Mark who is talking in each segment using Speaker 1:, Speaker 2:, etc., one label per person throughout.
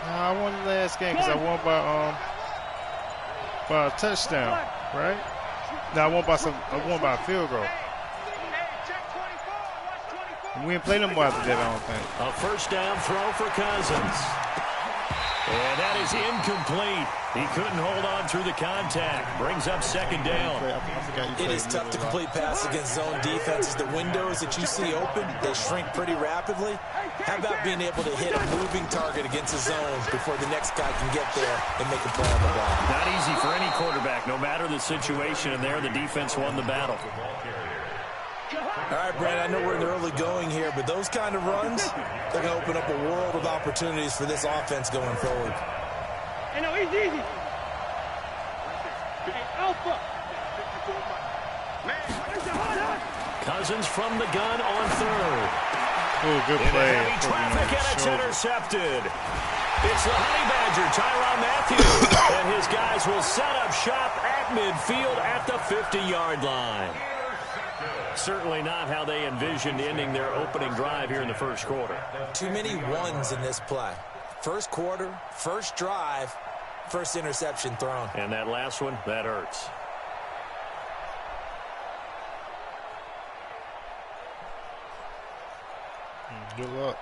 Speaker 1: I won the last game because I won by a touchdown, right? No, I won by a field goal. We didn't play them more after that, I don't think.
Speaker 2: A first down throw for Cousins. And that is incomplete. He couldn't hold on through the contact. Brings up second down.
Speaker 3: It is tough to complete passes against zone defenses. The windows that you see open, they shrink pretty rapidly. How about being able to hit a moving target against a zone before the next guy can get there and make a play on the ball?
Speaker 2: Not easy for any quarterback, no matter the situation. And there, the defense won the battle.
Speaker 3: All right, Brad, I know we're in the early going here, but those kind of runs, they're going to open up a world of opportunities for this offense going forward.
Speaker 4: Hey, no, easy. Alpha.
Speaker 2: Cousins from the gun on third.
Speaker 1: Oh, good play.
Speaker 2: In heavy traffic, and it's intercepted. It's the Honey Badger, Tyrann Mathieu, and his guys will set up shop at midfield at the 50-yard line. Certainly not how they envisioned ending their opening drive here in the first quarter.
Speaker 3: Too many ones in this play. First quarter, first drive, first interception thrown.
Speaker 2: And that last one, that hurts.
Speaker 1: Good luck.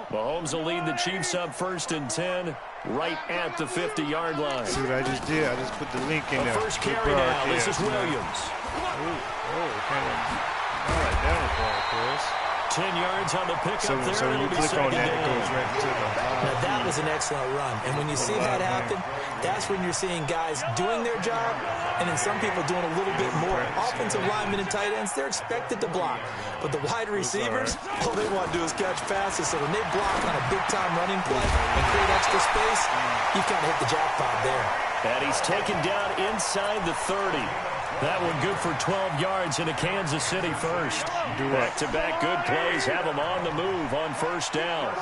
Speaker 2: Mahomes will lead the Chiefs up 1st and 10, right at the 50-yard line.
Speaker 1: See what I just did? I just put the link in there.
Speaker 2: First carry now. This is Williams.
Speaker 1: Kind of like that one ball, Chris.
Speaker 2: 10 yards on the pickup there.
Speaker 1: So when you click on that, it goes right to the
Speaker 3: Now, that was an excellent run. And when you see that happen, that's when you're seeing guys doing their job and then some people doing a little bit more. Offensive linemen and tight ends, they're expected to block. But the wide receivers, all they want to do is catch passes. So when they block on a big-time running play and create extra space, you kind of hit the jackpot there.
Speaker 2: And he's taken down inside the 30. That one good for 12 yards into Kansas City first. Back-to-back good plays have them on the move on first down.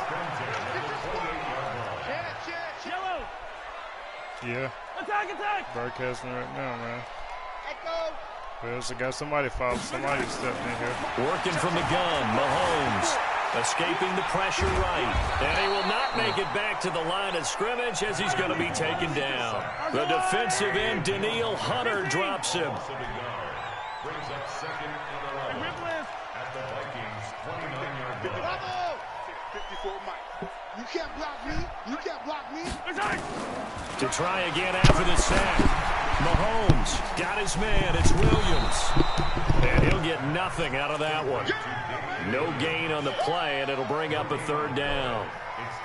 Speaker 1: Yeah. Broadcasting right now, man. There's got somebody fouled. Somebody stepped in here.
Speaker 2: Working from the gun, Mahomes. Escaping the pressure right. And he will not make it back to the line of scrimmage as he's going to be taken down. The defensive end, Danielle Hunter, drops him.
Speaker 4: Brings up second and 11 at the Vikings 29-yard line. 54 Mike. You can't block me. You can't block me.
Speaker 2: To try again after the sack. Mahomes got his man. It's Williams. And he'll get nothing out of that one. No gain on the play, and it'll bring up a third down.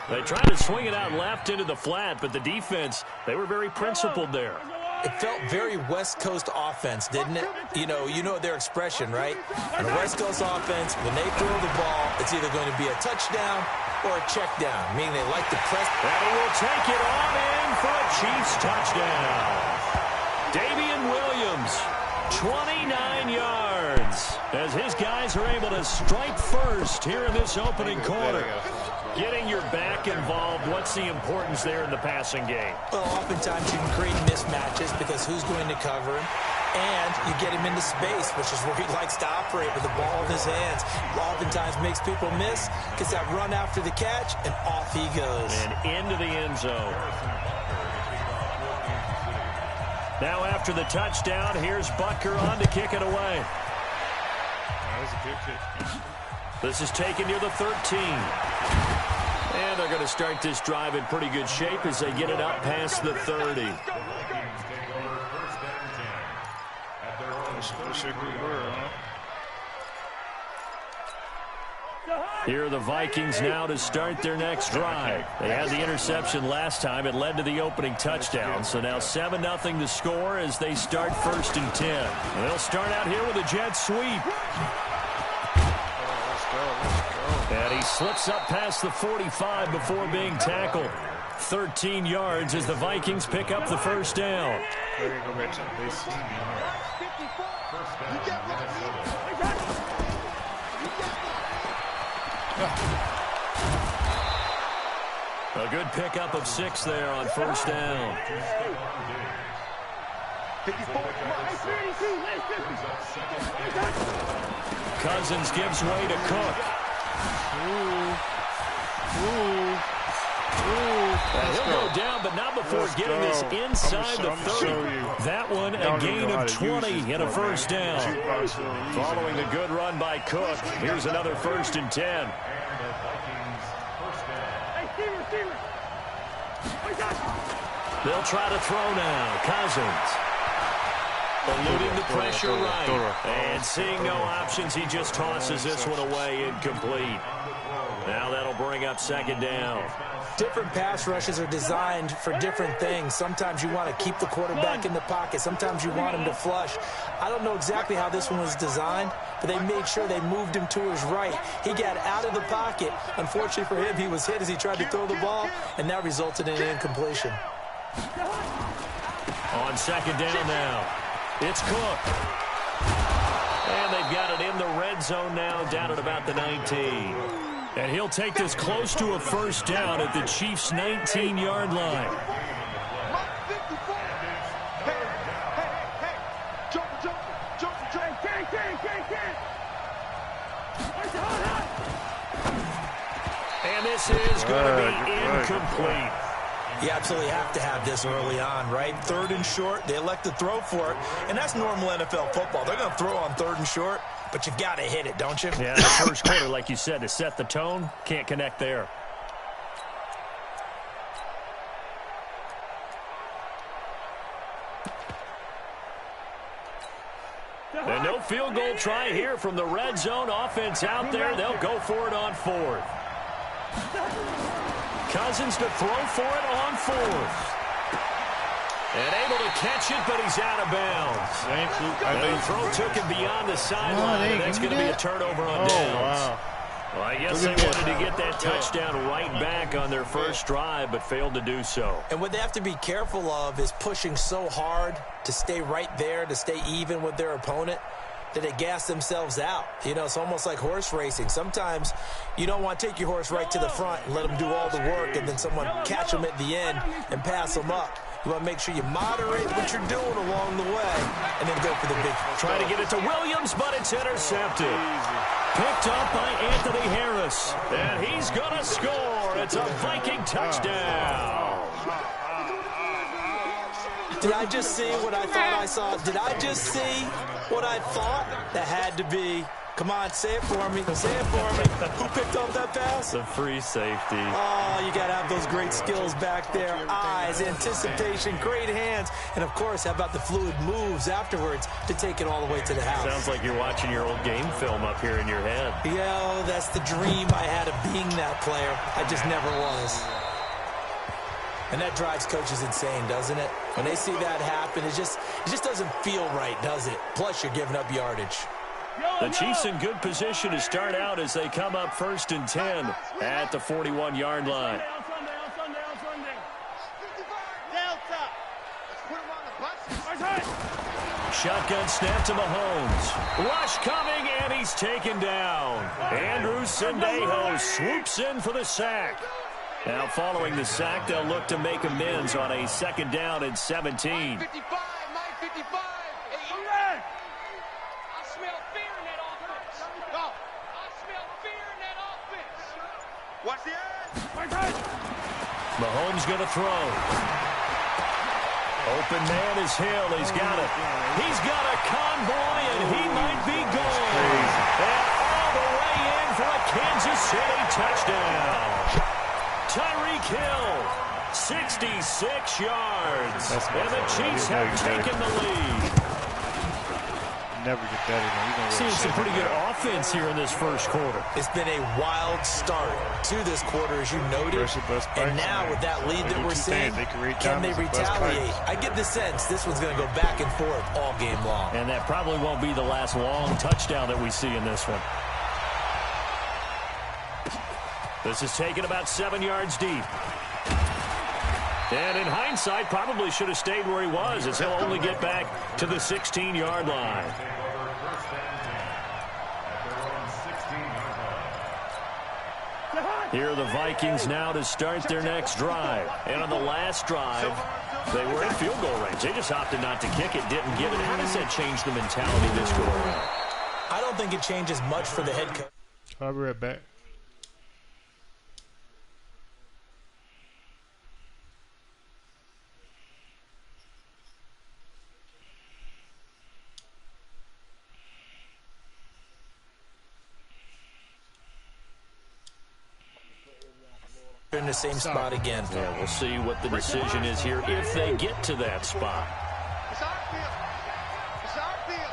Speaker 2: They tried to swing it out left into the flat, but the defense, they were very principled there.
Speaker 3: It felt very West Coast offense, didn't it? You know their expression, right? On a West Coast offense, when they throw the ball, it's either going to be a touchdown or a check down, meaning they like to press.
Speaker 2: And he will take it on in for a Chiefs touchdown. Damian Williams, 29 yards, as his guys are able to strike first here in this opening quarter. Getting your back involved, what's the importance there in the passing game?
Speaker 3: Well, oftentimes you can create mismatches because who's going to cover him? And you get him into space, which is where he likes to operate with the ball in his hands. Oftentimes makes people miss, gets that run after the catch, and off he goes.
Speaker 2: And into the end zone. Now after the touchdown, here's Butker on to kick it away.
Speaker 1: That was a good kick.
Speaker 2: This is taken near the 13. And they're going to start this drive in pretty good shape as they get it up past the 30. Here are the Vikings now to start their next drive. They had the interception last time. It led to the opening touchdown. So now 7-0 to score as they start 1st and 10. And they'll start out here with a jet sweep. And he slips up past the 45 before being tackled. 13 yards as the Vikings pick up the first down. A good pickup of 6 there on first down. Cousins gives way to Cook. He'll go down, but not before getting this inside the 30. That one, a gain of 20 and a first down. Following the good run by Cook, here's another 1st and 10. They'll try to throw now. Cousins. Eluding the pressure right. And seeing no options, he just tosses this one away incomplete. Now that'll bring up 2nd down.
Speaker 3: Different pass rushes are designed for different things. Sometimes you want to keep the quarterback in the pocket. Sometimes you want him to flush. I don't know exactly how this one was designed, but they made sure they moved him to his right. He got out of the pocket. Unfortunately for him, he was hit as he tried to throw the ball, and that resulted in an incompletion.
Speaker 2: On 2nd down now, it's Cook. And they've got it in the red zone now, down at about the 19. And he'll take this close to a 1st down at the Chiefs' 19-yard line. And this is going to be incomplete.
Speaker 3: You absolutely have to have this early on, right? 3rd and short, they elect to throw for it, and that's normal NFL football. They're going to throw on 3rd and short, but you've got to hit it, don't you?
Speaker 2: Yeah, the first quarter, like you said, to set the tone, can't connect there. And no field goal try here from the red zone. Offense out there. They'll go for it on 4th. Cousins to throw for it on 4th. And able to catch it, but he's out of bounds. And the throw took him beyond the sideline, and that's going to be a turnover on downs.
Speaker 1: Wow.
Speaker 2: Well, I guess they wanted to get that touchdown right back on their first drive, but failed to do so.
Speaker 3: And what they have to be careful of is pushing so hard to stay right there, to stay even with their opponent, that they gas themselves out. You know, it's almost like horse racing. Sometimes you don't want to take your horse right to the front and let them do all the work, and then someone catch them at the end and pass them up. You want to make sure you moderate what you're doing along the way and then go for the big.
Speaker 2: Trying to get it to Williams, but it's intercepted. Picked up by Anthony Harris. And he's going to score. It's a Viking touchdown.
Speaker 3: Did I just see what I thought I saw? Did I just see what I thought? That had to be. Come on, say it for me. Say it for me. Who picked up that pass?
Speaker 2: The free safety.
Speaker 3: Oh, you got to have those great skills back there. Eyes, anticipation, great hands. And, of course, how about the fluid moves afterwards to take it all the way to the house?
Speaker 2: Sounds like you're watching your old game film up here in your head.
Speaker 3: Yeah, that's the dream I had of being that player. I just never was. And that drives coaches insane, doesn't it? When they see that happen, it just doesn't feel right, does it? Plus, you're giving up yardage.
Speaker 2: The Chiefs in good position to start out as they come up 1st and 10 at the 41-yard line. Shotgun snap to Mahomes. Rush coming, and he's taken down. Andrew Sendejo swoops in for the sack. Now following the sack, they'll look to make amends on a 2nd down and 17.
Speaker 4: Watch the edge.
Speaker 2: Mahomes going to throw. Open man is Hill. He's got it. He's got a convoy, and he might be gone. And all the way in for a Kansas City touchdown. Tyreek Hill, 66 yards. And the Chiefs have taken the lead.
Speaker 1: Never get that in.
Speaker 2: Seeing some pretty good offense here in this first quarter.
Speaker 3: It's been a wild start to this quarter, as you noted. And now with that lead that we're seeing, can they retaliate? I get the sense this one's going to go back and forth all game long.
Speaker 2: And that probably won't be the last long touchdown that we see in this one. This is taken about 7 yards deep. And in hindsight, probably should have stayed where he was, as he'll only get back to the 16-yard line. Here are the Vikings now to start their next drive. And on the last drive, they were in field goal range. They just opted not to kick it, didn't give it. How does that change the mentality this go around?
Speaker 3: I don't think it changes much for the head coach.
Speaker 1: I'll be right back.
Speaker 3: In the same spot again.
Speaker 2: Yeah, we'll see what the decision is here if they get to that spot.
Speaker 4: It's our field. It's our field.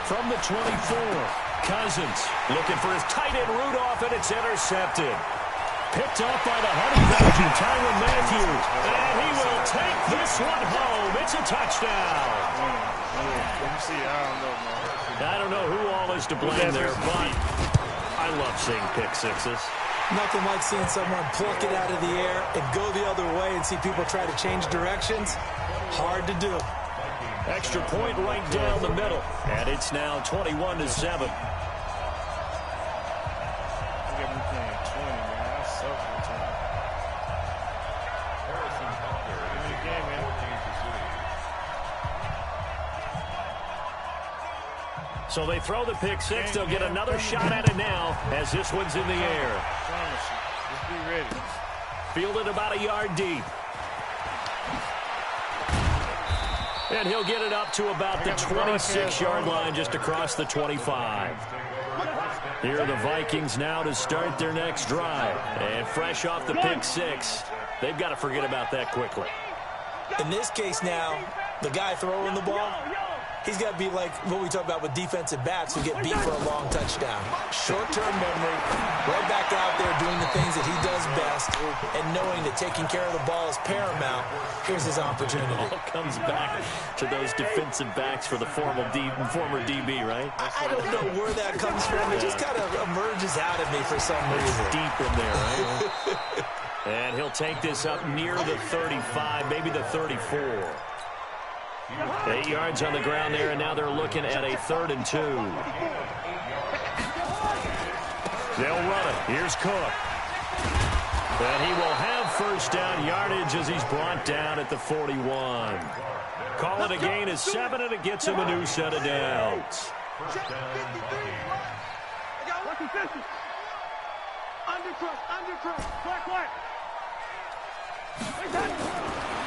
Speaker 2: From the 24, Cousins looking for his tight end Rudolph, and it's intercepted. Picked up by the Honey Badger, Tyrann Mathieu. And he will take this one home. It's a touchdown. I don't know who all is to blame there, but I love seeing pick sixes.
Speaker 3: Nothing like seeing someone pluck it out of the air and go the other way and see people try to change directions. Hard to do.
Speaker 2: Extra point right down the middle. And it's now 21-7. So they throw the pick six. They'll get another shot at it now as this one's in the air.
Speaker 1: Just be ready.
Speaker 2: Fielded about a yard deep. And he'll get it up to about the 26-yard line, just across the 25. Here are the Vikings now to start their next drive. And fresh off the pick six, they've got to forget about that quickly.
Speaker 3: In this case now, the guy throwing the ball, he's got to be like what we talk about with defensive backs who get beat for a long touchdown. Short-term memory, right back out there doing the things that he does best, and knowing that taking care of the ball is paramount. Here's his opportunity.
Speaker 2: It all comes back to those defensive backs for the former DB, right?
Speaker 3: I don't know where that comes from. It just kind of emerges out of me for some reason.
Speaker 2: Deep in there, right? And he'll take this up near the 35, maybe the 34. 8 yards on the ground there, and now they're looking at a 3rd and 2. They'll run it. Here's Cook. And he will have first down yardage as he's brought down at the 41. Call it a gain of 7, and it gets him a new set of downs.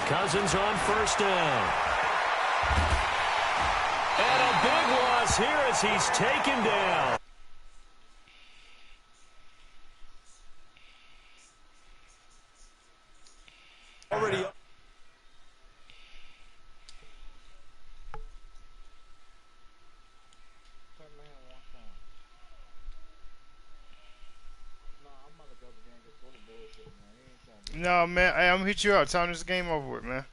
Speaker 2: Cousins on first down. And a big loss here as he's taken down.
Speaker 3: Already up.
Speaker 1: No, man. Hey, I'm gonna hit you up. Tell me this game over with, man.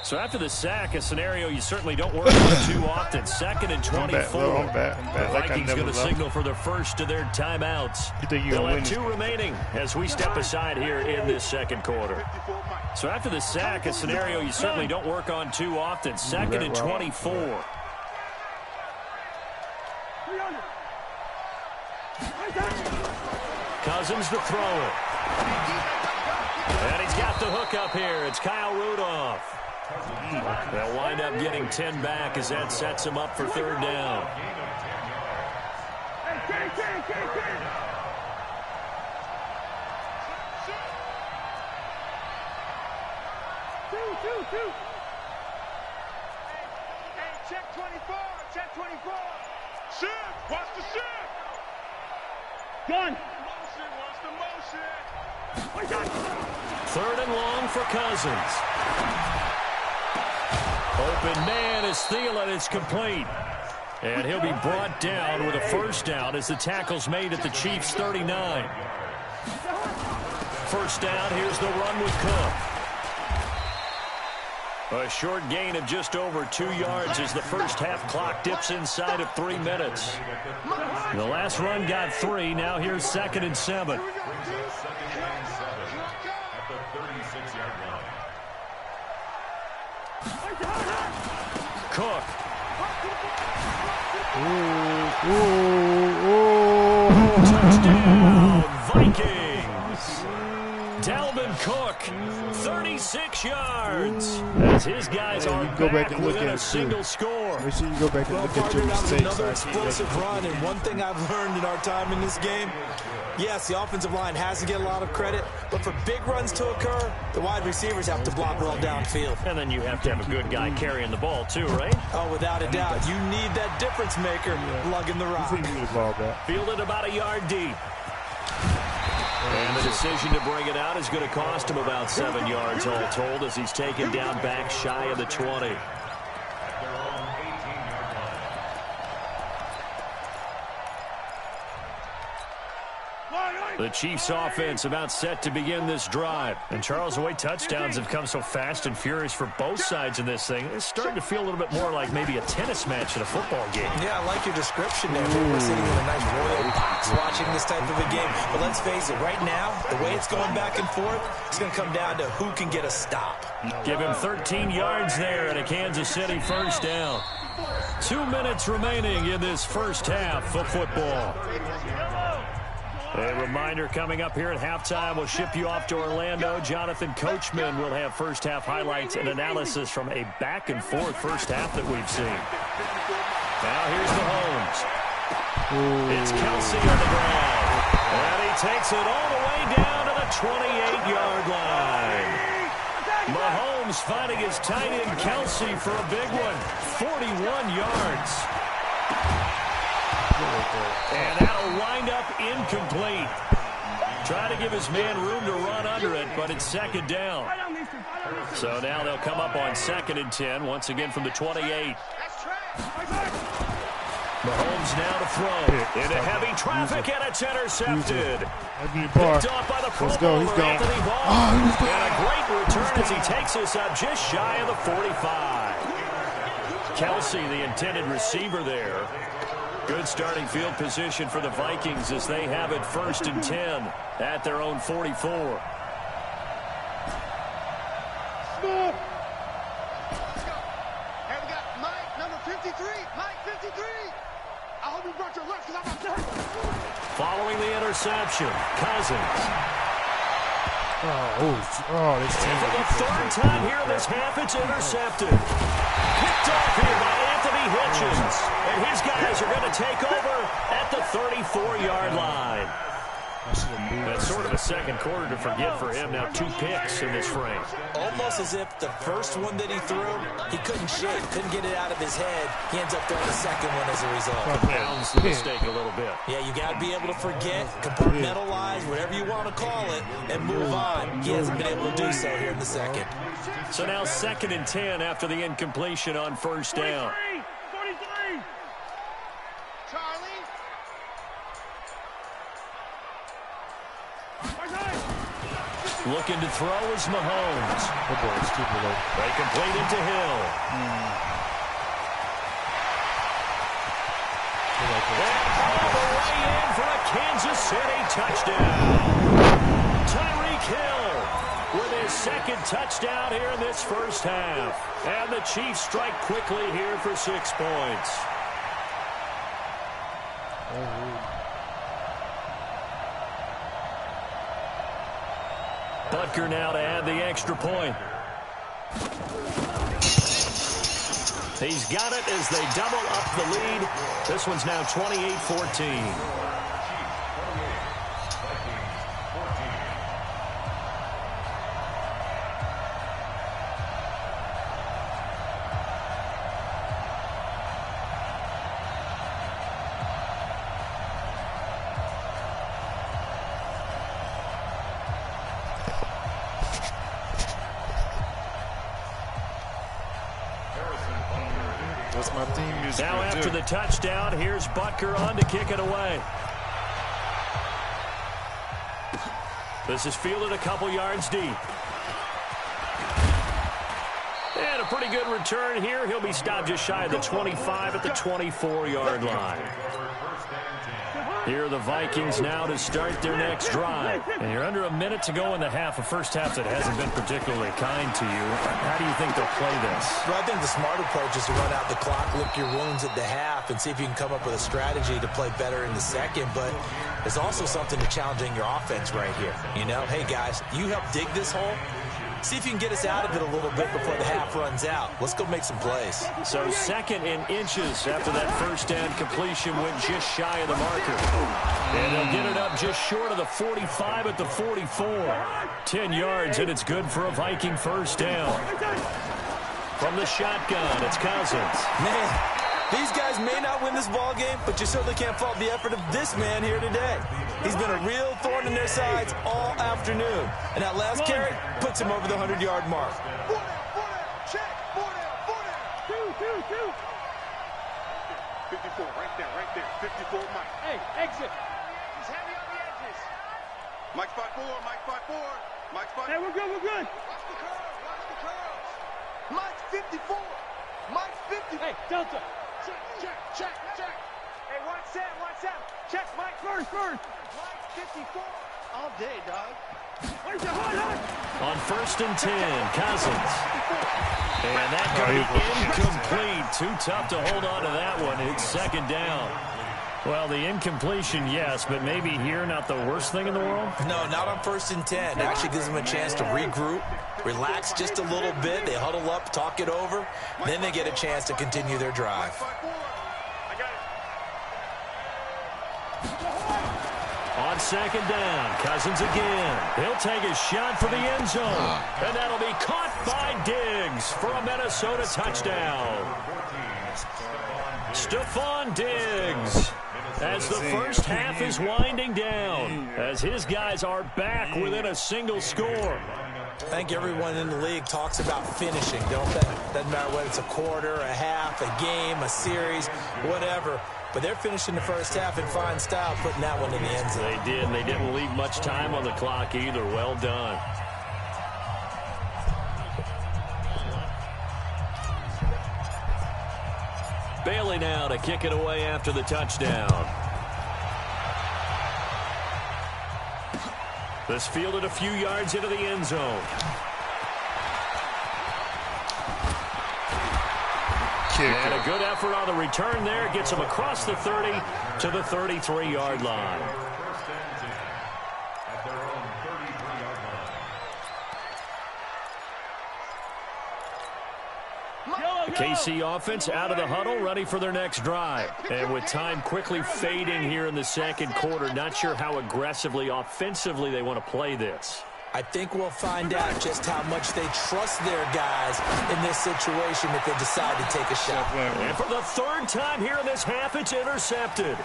Speaker 2: So after the sack, a scenario you certainly don't work on too often. 2nd and 24.
Speaker 1: I'm back.
Speaker 2: The Vikings going to signal for the first of their timeouts. They'll have 2 remaining as we step aside here in this second quarter. So after the sack, a scenario you certainly don't work on too often. 2nd and 24. Cousins to throw it. And he's got the hook up here. It's Kyle Rudolph. They'll wind up getting 10 back as that sets him up for 3rd down.
Speaker 4: Check 24. Check 24. Shift. Watch the shift. Gun. Motion. Watch the motion.
Speaker 2: 3rd and long for Cousins. Open man is Thielen. It's complete. And he'll be brought down with a first down as the tackle's made at the Chiefs' 39. First down, here's the run with Cook. A short gain of just over 2 yards as the first half clock dips inside of 3 minutes. The last run got 3. Now here's 2nd and 7. Cook. Touchdown, Vikings. Dalvin Cook, 36 yards. As his guys are
Speaker 1: go back and look
Speaker 2: within
Speaker 1: at
Speaker 2: a
Speaker 1: it
Speaker 2: single
Speaker 1: too.
Speaker 2: score.
Speaker 1: Make sure you go back and look at your
Speaker 3: That was
Speaker 1: mistakes.
Speaker 3: another explosive run, and one thing I've learned in our time in this game, yes, the offensive line has to get a lot of credit, but for big runs to occur, the wide receivers have to block well downfield.
Speaker 2: And then you have to have a good guy carrying the ball too, right?
Speaker 3: Oh, without a doubt. You need that difference maker lugging the rock.
Speaker 2: Fielded about a yard deep. And the decision to bring it out is going to cost him about 7 yards all told as he's taken down back shy of the 20. The Chiefs offense about set to begin this drive. And Charles, the way touchdowns have come so fast and furious for both sides in this thing, it's starting to feel a little bit more like maybe a tennis match in a football game.
Speaker 3: Yeah, I like your description there. We're sitting in a nice royal box watching this type of a game. But let's face it, right now, the way it's going back and forth, it's going to come down to who can get a stop.
Speaker 2: Give him 13 yards there and a Kansas City first down. 2 minutes remaining in this first half of football. A reminder coming up here at halftime. We'll ship you off to Orlando. Jonathan Coachman will have first half highlights and analysis from a back-and-forth first half that we've seen. Now here's Mahomes. It's Kelsey on the ground. And he takes it all the way down to the 28-yard line. Mahomes finding his tight end Kelsey for a big one. 41 yards. And that'll wind up incomplete. Trying to give his man room to run under it, but it's second down. So now they'll come up on 2nd and 10, once again from the 28. Mahomes now to throw. Into heavy traffic, and it's intercepted. Picked off by the Pro Bowler, Anthony Barr. And a great return as he takes us up just shy of the 45. Kelsey, the intended receiver there. Good starting field position for the Vikings as they have it 1st and 10 at their own 44.
Speaker 4: Stop. And we got Mike, number 53. Mike, 53. I hope you brought your lunch because I'm about to.
Speaker 2: Following the interception, Cousins.
Speaker 1: This
Speaker 2: And for the 3rd time here in this half, it's intercepted. Picked off here by Anthony Hitchens. And his guys are going to take over at the 34-yard line. That's sort of a second quarter to forget for him. Now 2 picks in this frame.
Speaker 3: Almost as if the first one that he threw, he couldn't shake, couldn't get it out of his head. He ends up throwing the second one as a result.
Speaker 2: Compounds the mistake a little bit.
Speaker 3: Yeah, you got to be able to forget, compartmentalize, whatever you want to call it, and move on. He hasn't been able to do so here in the second.
Speaker 2: So now 2nd and 10 after the incompletion on first down.
Speaker 4: 43. Charlie.
Speaker 2: Looking to throw is Mahomes. They complete it to Hill. And all the way in for a Kansas City touchdown. Tyreek Hill with his 2nd touchdown here in this first half. And the Chiefs strike quickly here for 6 points. Butker now to add the extra point. He's got it as they double up the lead. This one's now 28-14.
Speaker 1: That's my theme music.
Speaker 2: Now after the touchdown, here's Butker on to kick it away. This is fielded a couple yards deep. And a pretty good return here. He'll be stopped just shy of the 25 at the 24-yard line. Here are the Vikings now to start their next drive. And you're under a minute to go in the half, a first half that hasn't been particularly kind to you. How do you think they'll play this?
Speaker 3: Well, I think the smart approach is to run out the clock, lick your wounds at the half, and see if you can come up with a strategy to play better in the second. But there's also something to challenging your offense right here. You know, hey, guys, you help dig this hole. See if you can get us out of it a little bit before the half runs out. Let's go make some plays.
Speaker 2: So second in inches after that first down completion went just shy of the marker. And they'll get it up just short of the 45 at the 44. 10 yards, and it's good for a Viking first down. From the shotgun, it's Cousins.
Speaker 3: Man, these guys may not win this ball game, but you certainly can't fault the effort of this man here today. He's been a real thorn in their sides all afternoon. And that last carry puts him over the 100-yard mark.
Speaker 4: 4 down, 54, right there. 54, Mike.
Speaker 5: Hey, exit.
Speaker 4: He's heavy on the edges. Mike spot 4.
Speaker 5: Hey, we're good.
Speaker 4: Watch the curls. Mike's 54. Mike's 50.
Speaker 5: Hey, Delta.
Speaker 4: Check.
Speaker 5: Hey, watch Sam. Check Mike first.
Speaker 4: Mike's 54. All day, dog.
Speaker 5: Where's your hot?
Speaker 2: On 1st and 10, Cousins. And that could be incomplete. Too tough to hold on to that one. It's second down. Well, the incompletion, yes, but maybe here not the worst thing in the world?
Speaker 3: No, not on 1st and 10. It actually gives them a chance to regroup, relax just a little bit. They huddle up, talk it over. Then they get a chance to continue their drive.
Speaker 2: On second down, Cousins again. He'll take a shot for the end zone. And that'll be caught by Diggs for a Minnesota touchdown. Stephon Diggs, as the first half is winding down, as his guys are back within a single score.
Speaker 3: I think everyone in the league talks about finishing, don't they? Doesn't matter whether it's a quarter, a half, a game, a series, whatever. But they're finishing the first half in fine style, putting that one in the end zone.
Speaker 2: They did, and they didn't leave much time on the clock either. Well done. Bailey now to kick it away after the touchdown. This fielded a few yards into the end zone. And a good effort on the return there. Gets him across the 30 to the 33-yard line. The KC offense out of the huddle, ready for their next drive. And with time quickly fading here in the second quarter, not sure how aggressively, offensively they want to play this.
Speaker 3: I think we'll find out just how much they trust their guys in this situation if they decide to take a shot.
Speaker 2: And for the third time here in this half, it's intercepted.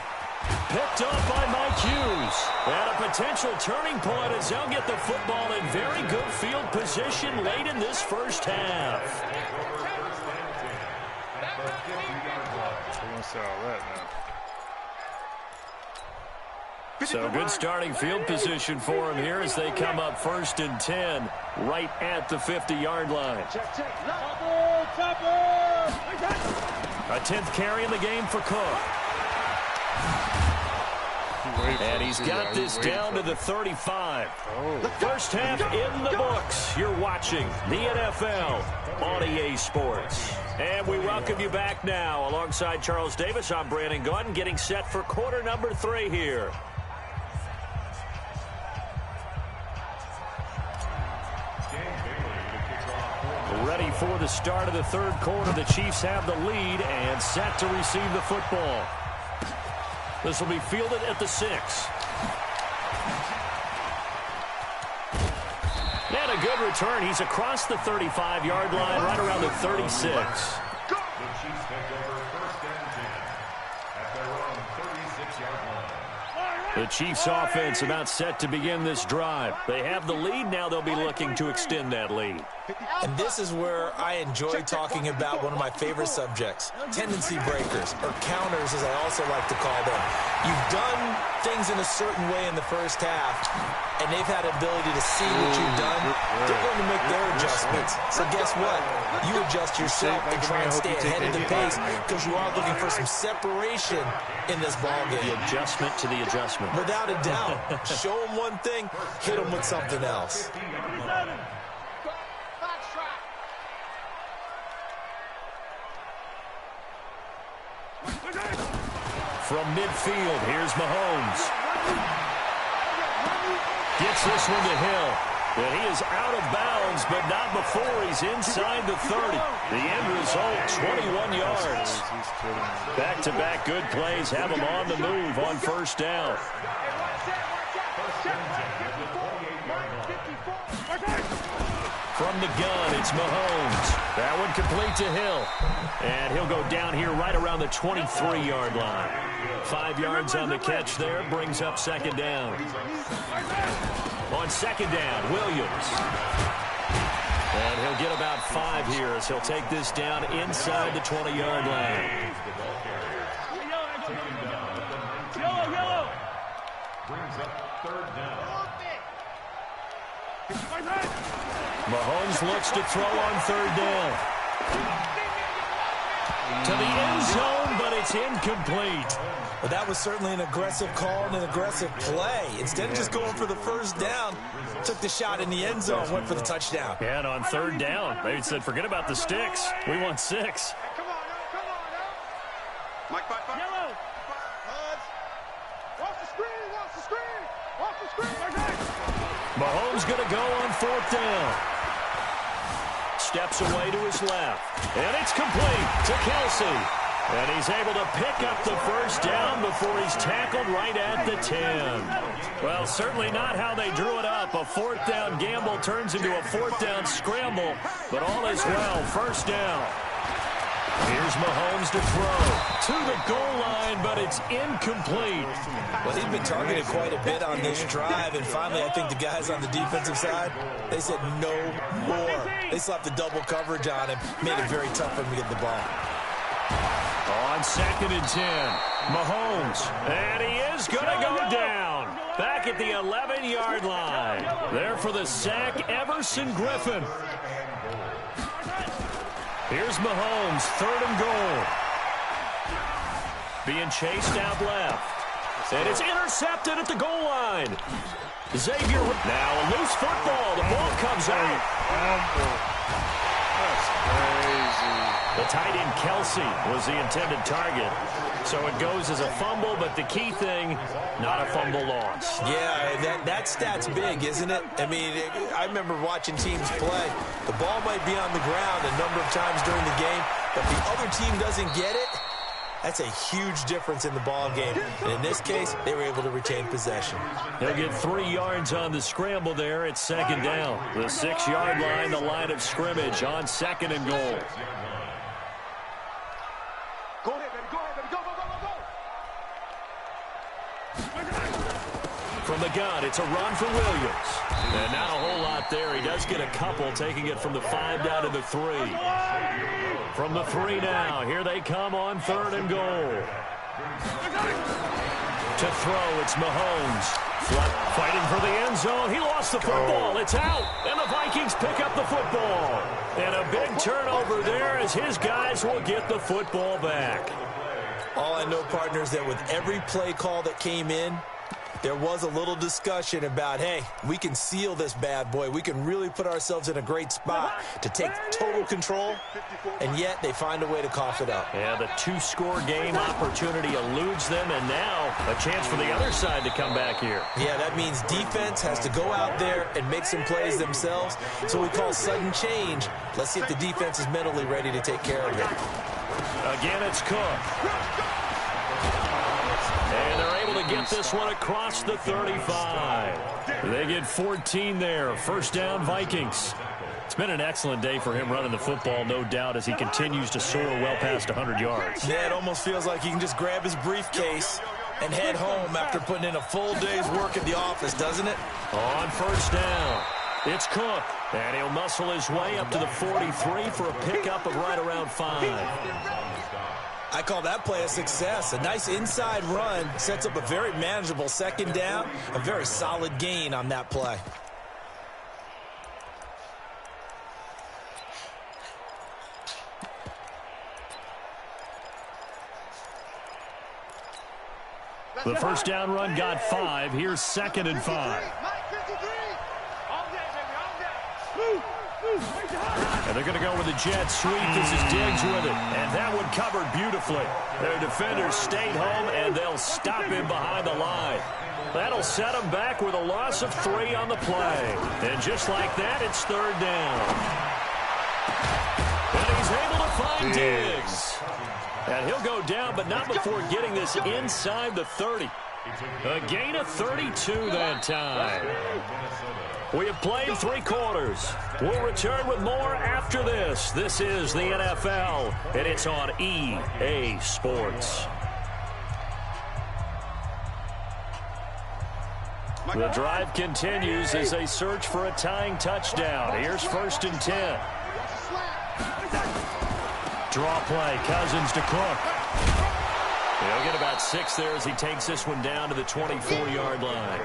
Speaker 2: Picked off by Mike Hughes. And a potential turning point as they'll get the football in very good field position late in this first half. So good starting field position for him here as they come up 1st and 10 right at the 50-yard line. A 10th carry in the game for Cook. And he's got this down to the 35. First half in the books. You're watching the NFL on EA Sports. And we welcome you back now. Alongside Charles Davis, I'm Brandon Gordon, getting set for quarter number 3 here. Ready for the start of the third quarter. The Chiefs have the lead and set to receive the football. This will be fielded at the 6. And a good return. He's across the 35-yard line, right around the 36.
Speaker 4: The Chiefs take over 1st and 10 at their own 36-yard line.
Speaker 2: The Chiefs offense about set to begin this drive. They have the lead. Now they'll be looking to extend that lead.
Speaker 3: And this is where I enjoy talking about one of my favorite subjects, tendency breakers, or counters as I also like to call them. You've done things in a certain way in the first half, and they've had an ability to see what you've done. They're going to make their adjustments. So guess what? You adjust yourself and try and stay ahead of the pace because you are looking for some separation in this ball game.
Speaker 2: The adjustment to the adjustment.
Speaker 3: Without a doubt. Show them one thing, hit them with something else.
Speaker 2: From midfield, here's Mahomes. Gets this one to Hill. And he is out of bounds, but not before he's inside the 30. The end result, 21 yards. Back-to-back good plays have him on the move on first down. From the gun, it's Mahomes. That one complete to Hill. And he'll go down here right around the 23-yard line. 5 yards on the catch there, brings up second down. On second down, Williams. And he'll get about 5 here as he'll take this down inside the 20-yard line.
Speaker 4: Yellow. Brings up third down.
Speaker 2: Mahomes looks to throw on third down. To the end zone, but it's incomplete.
Speaker 3: Well, that was certainly an aggressive call and an aggressive play. Instead of just going for the first down, took the shot in the end zone, went for the touchdown.
Speaker 2: And on third down, they said, forget about the sticks. We want 6.
Speaker 5: Come on now.
Speaker 4: Mike,
Speaker 5: Yellow. Watch the screen.
Speaker 2: Mahomes going to go on fourth down. Steps away to his left. And it's complete to Kelsey. And he's able to pick up the first down before he's tackled right at the 10. Well, certainly not how they drew it up. A fourth down gamble turns into a fourth down scramble. But all is well. First down. Here's Mahomes to throw to the goal line, but it's incomplete.
Speaker 3: Well, he's been targeted quite a bit on this drive, and finally I think the guys on the defensive side, they said no more. They slapped the double coverage on him, made it very tough for him to get the ball.
Speaker 2: On second and 10, Mahomes, and he is going to go down. Back at the 11-yard line. There for the sack, Everson Griffin. Here's Mahomes, third and goal. Being chased out left. And it's intercepted at the goal line. Xavier, now a loose football. The ball comes out.
Speaker 1: That's crazy.
Speaker 2: The tight end Kelsey was the intended target. So it goes as a fumble, but the key thing, not a fumble loss.
Speaker 3: Yeah, that stat's big, isn't it? I mean, I remember watching teams play. The ball might be on the ground a number of times during the game, but the other team doesn't get it. That's a huge difference in the ball game. And in this case, they were able to retain possession.
Speaker 2: They'll get 3 yards on the scramble there. It's second down. The 6-yard line, the line of scrimmage on second and goal.
Speaker 5: Go ahead, baby. Go.
Speaker 2: From the gun, it's a run for Williams. And not a whole lot there. He does get a couple, taking it from the 5 down to the 3. From the 3 now, here they come on third and goal. To throw, it's Mahomes. Fighting for the end zone. He lost the football. It's out. And the Vikings pick up the football. And a big turnover there as his guys will get the football back.
Speaker 3: All I know, partner, is that with every play call that came in, there was a little discussion about, hey, we can seal this bad boy. We can really put ourselves in a great spot to take total control, and yet they find a way to cough it up.
Speaker 2: Yeah, the 2-score game opportunity eludes them, and now a chance for the other side to come back here.
Speaker 3: Yeah, that means defense has to go out there and make some plays themselves. So we call sudden change. Let's see if the defense is mentally ready to take care of it.
Speaker 2: Again, it's Cook. And they're able to get this one across the 35. They get 14 there. First down, Vikings. It's been an excellent day for him running the football, no doubt, as he continues to soar well past 100 yards.
Speaker 3: Yeah, it almost feels like he can just grab his briefcase and head home after putting in a full day's work at the office, doesn't it?
Speaker 2: On first down, it's Cook, and he'll muscle his way up to the 43 for a pickup of right around 5.
Speaker 3: I call that play a success. A nice inside run sets up a very manageable second down, a very solid gain on that play.
Speaker 2: The first down run got 5. Here's 2nd and 5. And they're going to go with a jet sweep. This is Diggs with it. And that one covered beautifully. Their defenders stayed home, and they'll stop him behind the line. That'll set him back with a loss of 3 on the play. And just like that, it's 3rd down. And he's able to find Diggs. And he'll go down, but not before getting this inside the 30. A gain of 32 that time. We have played 3 quarters. We'll return with more after this. This is the NFL, and it's on EA Sports. The drive continues as they search for a tying touchdown. Here's 1st and 10. Draw play, Cousins to Cook. He'll get about 6 there as he takes this one down to the 24-yard line.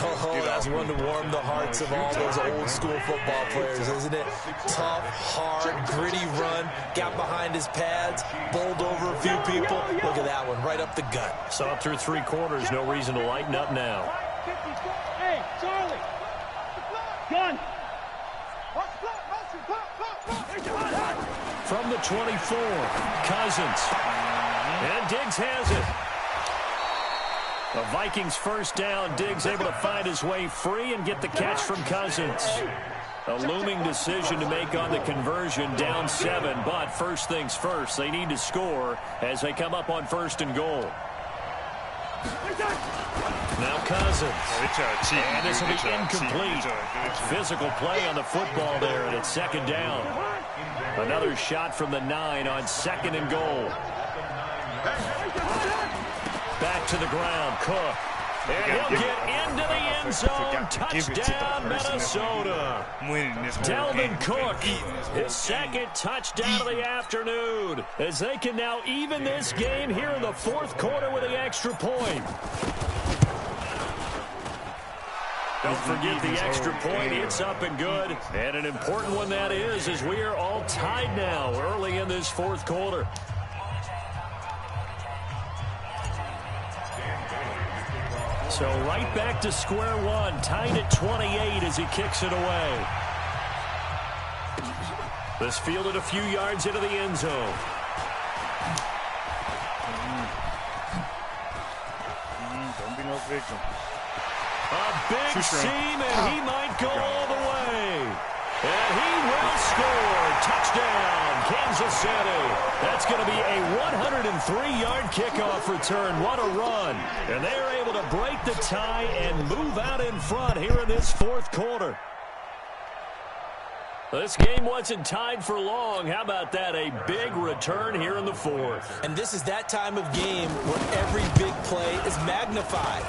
Speaker 3: Oh, that's one to warm the hearts of all those old school football players, isn't it? Tough, hard, gritty run, got behind his pads, bowled over a few people. Look at that one, right up the gut.
Speaker 2: So up through 3 quarters, no reason to lighten up now.
Speaker 5: Hey, Charlie! Gun!
Speaker 2: From the 24, Cousins. And Diggs has it. The Vikings first down. Diggs able to find his way free and get the catch from Cousins. A looming decision to make on the conversion, down 7. But first things first, they need to score as they come up on 1st and goal. Now Cousins. And this will be incomplete. Physical play on the football there, and it's 2nd down. Another shot from the 9 on 2nd and goal. Back to the ground, Cook. And he'll get into the end zone. Touchdown, Minnesota. Dalvin Cook, his 2nd touchdown of the afternoon, as they can now even this game here in the 4th quarter with the extra point. Don't forget the extra point. It's up and good. And an important one that is, as we are all tied now early in this 4th quarter. So right back to square one, tied at 28 as he kicks it away. This fielded a few yards into the end zone.
Speaker 1: Don't be no victim.
Speaker 2: A big seam, and he might go all the way. And he will score. Touchdown, Kansas City. That's going to be a 103-yard kickoff return. What a run. And they're able to break the tie and move out in front here in this 4th quarter. This game wasn't tied for long. How about that? A big return here in the 4th.
Speaker 3: And this is that time of game where every big play is magnified.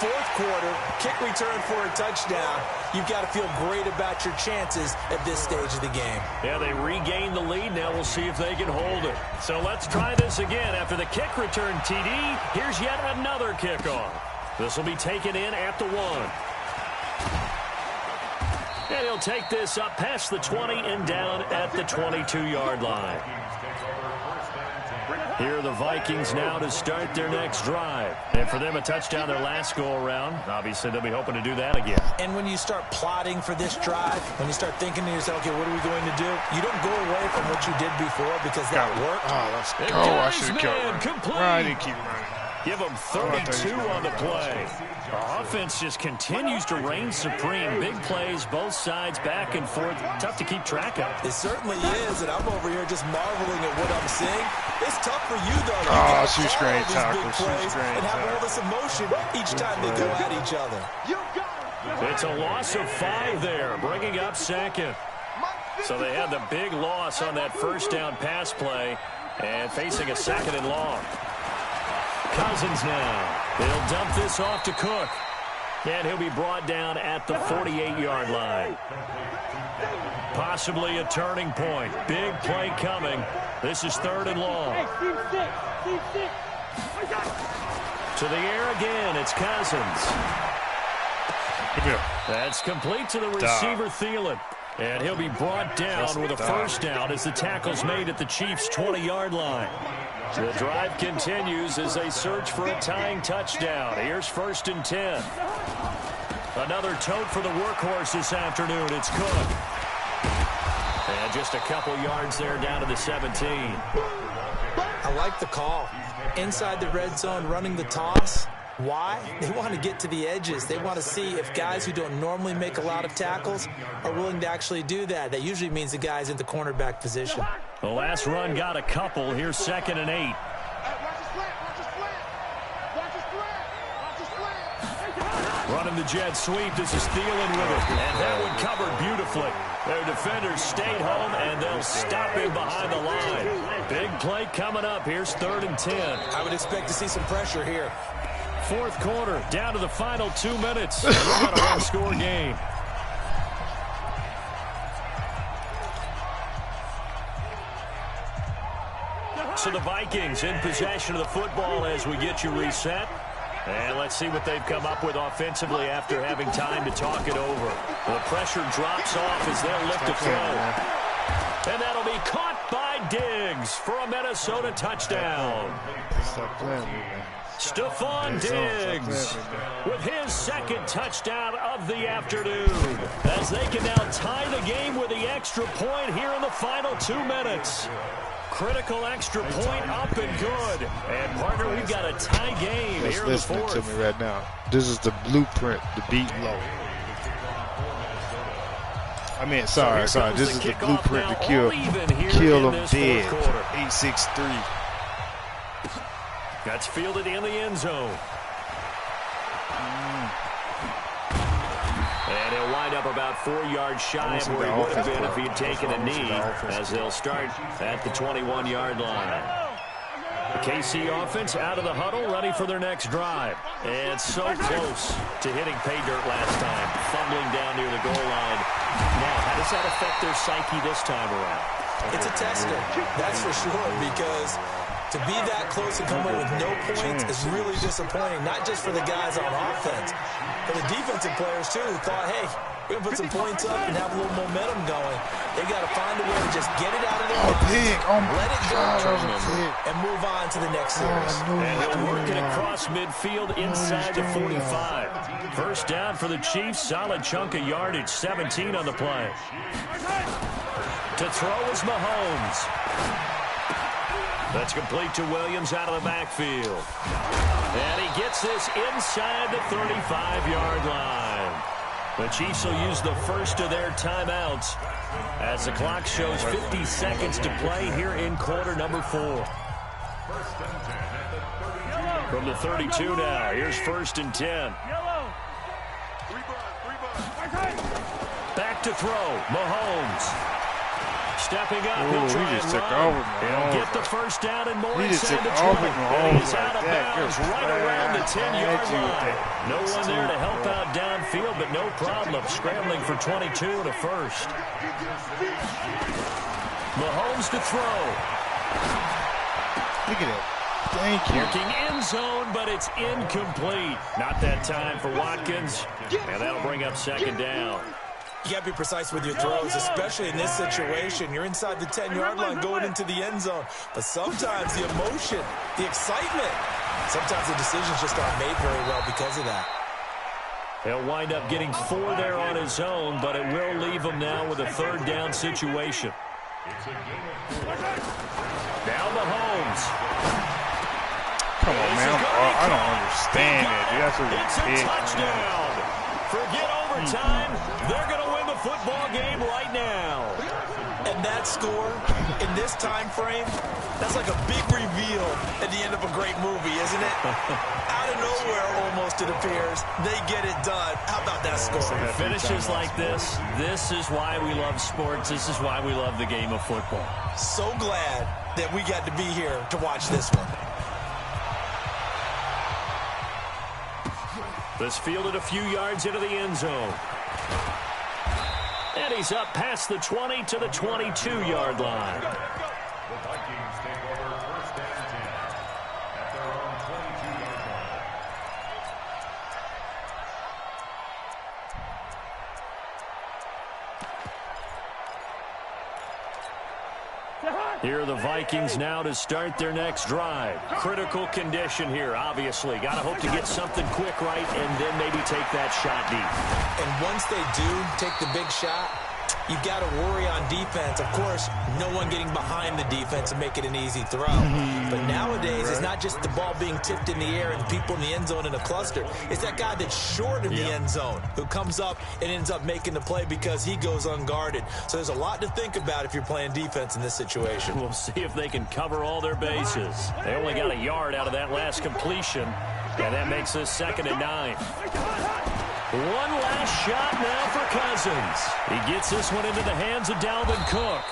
Speaker 3: 4th quarter, kick return for a touchdown. You've got to feel great about your chances at this stage of the game.
Speaker 2: Yeah, they regained the lead. Now we'll see if they can hold it. So let's try this again. After the kick return TD, here's yet another kickoff. This will be taken in at the 1. And he'll take this up past the 20 and down at the 22-yard line. Here are the Vikings now to start their next drive. And for them, a touchdown their last go-around. Obviously, they'll be hoping to do that again.
Speaker 3: And when you start plotting for this drive, when you start thinking to yourself, okay, what are we going to do? You don't go away from what you did before because that worked.
Speaker 1: Oh, let's go. I should have killed him. I didn't keep running.
Speaker 2: Give them 32 on the play. Our offense just continues to reign supreme. Big plays, both sides, back and forth. Tough to keep track of.
Speaker 3: It certainly is, and I'm over here just marveling at what I'm seeing. It's tough for you, though.
Speaker 1: Oh, she's great tackle.
Speaker 3: And have all this emotion each time they go at each other.
Speaker 2: It's a loss of 5 there, bringing up 2nd. So they had the big loss on that first down pass play and facing a 2nd and long. Cousins now. He'll dump this off to Cook. And he'll be brought down at the 48-yard line. Possibly a turning point. Big play coming. This is 3rd and long. To the air again. It's Cousins. That's complete to the receiver, Thielen. And he'll be brought down with a first down as the tackle's made at the Chiefs' 20-yard line. The drive continues as they search for a tying touchdown. Here's 1st and 10. Another tote for the workhorse this afternoon. It's Cook. And just a couple yards there down to the 17.
Speaker 3: I like the call. Inside the red zone, running the toss. Why? They want to get to the edges. They want to see if guys who don't normally make a lot of tackles are willing to actually do that. That usually means the guy's in the cornerback position.
Speaker 2: The last run got a couple. Here's 2nd and 8. Running the jet sweep. This is Thielen with it. And that one covered beautifully. Their defenders stayed home, and they'll stop him behind the line. Big play coming up. Here's 3rd and 10.
Speaker 3: I would expect to see some pressure here.
Speaker 2: 4th quarter, down to the final 2 minutes. We've got a one-score game. So the Vikings in possession of the football as we get you reset. And let's see what they've come up with offensively after having time to talk it over. The pressure drops off as they'll lift a throw. And that'll be caught by Diggs for a Minnesota touchdown. Stephon Diggs with his 2nd touchdown of the afternoon as they can now tie the game with the extra point here in the final 2 minutes. Critical extra point up and good. And, partner, we've got a tie game here in the 4th.
Speaker 1: Listening to me right now. This is the blueprint to beat low. I mean, sorry. This is the blueprint to kill them dead. 8-6-3.
Speaker 2: That's fielded in the end zone. And he'll wind up about 4 yards shy of where he would have been if he'd taken a knee, as they'll start at the 21-yard line. The KC offense out of the huddle, ready for their next drive. And so close to hitting pay dirt last time, fumbling down near the goal line. Now, how does that affect their psyche this time around?
Speaker 3: It's a tester, that's for sure, because to be that close and come away with no points is really disappointing, not just for the guys on offense, but the defensive players, too, who thought, hey, we're going to put some points up and have a little momentum going. They got to find a way to just get it out of their minds, let it go, and move on to the next series.
Speaker 2: And they're working across midfield inside the 45. First down for the Chiefs, solid chunk of yardage, 17 on the play. To throw is Mahomes. That's complete to Williams out of the backfield. And he gets this inside the 35-yard line. The Chiefs will use the first of their timeouts as the clock shows 50 seconds to play here in quarter number 4. From the 32 now, here's 1st and 10. Back to throw, Mahomes. Stepping up, he'll try and run. He'll get the first down and more inside the 20. And he's out of bounds right around the 10-yard line. No one there to help out downfield, but no problem. Scrambling for 22 and a first. Mahomes to throw.
Speaker 1: Look at it. Thank you.
Speaker 2: Looking end zone, but it's incomplete. Not that time for Watkins. And that'll bring up 2nd down.
Speaker 3: You got to be precise with your throws, especially in this situation. You're inside the 10-yard line going into the end zone. But sometimes the emotion, the excitement, sometimes the decisions just aren't made very well because of that.
Speaker 2: He'll wind up getting 4 there on his own, but it will leave him now with a 3rd down situation. Now Mahomes.
Speaker 1: Come on, man. I don't understand it.
Speaker 2: It's a touchdown. Forget overtime. They're going to win the football game right now.
Speaker 3: And that score in this time frame, that's like a big reveal at the end of a great movie, isn't it? Out of nowhere, almost, it appears. They get it done. How about that score?
Speaker 2: Finishes like this. This is why we love sports. This is why we love the game of football.
Speaker 3: So glad that we got to be here to watch this one.
Speaker 2: This fielded a few yards into the end zone. And he's up past the 20 to the 22-yard line.
Speaker 4: The Vikings take over first and 10 at their own 22-yard line.
Speaker 2: Here are the Vikings now to start their next drive. Critical condition here, obviously. Got to hope to get something quick right and then maybe take that shot deep.
Speaker 3: And once they do take the big shot, you've got to worry on defense. Of course, no one getting behind the defense and make it an easy throw. But nowadays, it's not just the ball being tipped in the air and people in the end zone in a cluster. It's that guy that's short in the end zone who comes up and ends up making the play because he goes unguarded. So there's a lot to think about if you're playing defense in this situation.
Speaker 2: We'll see if they can cover all their bases. They only got a yard out of that last completion, and that makes us 2nd and 9. One last shot now for Cousins. He gets this one into the hands of Dalvin Cook.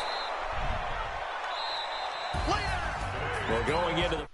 Speaker 2: Well, going into the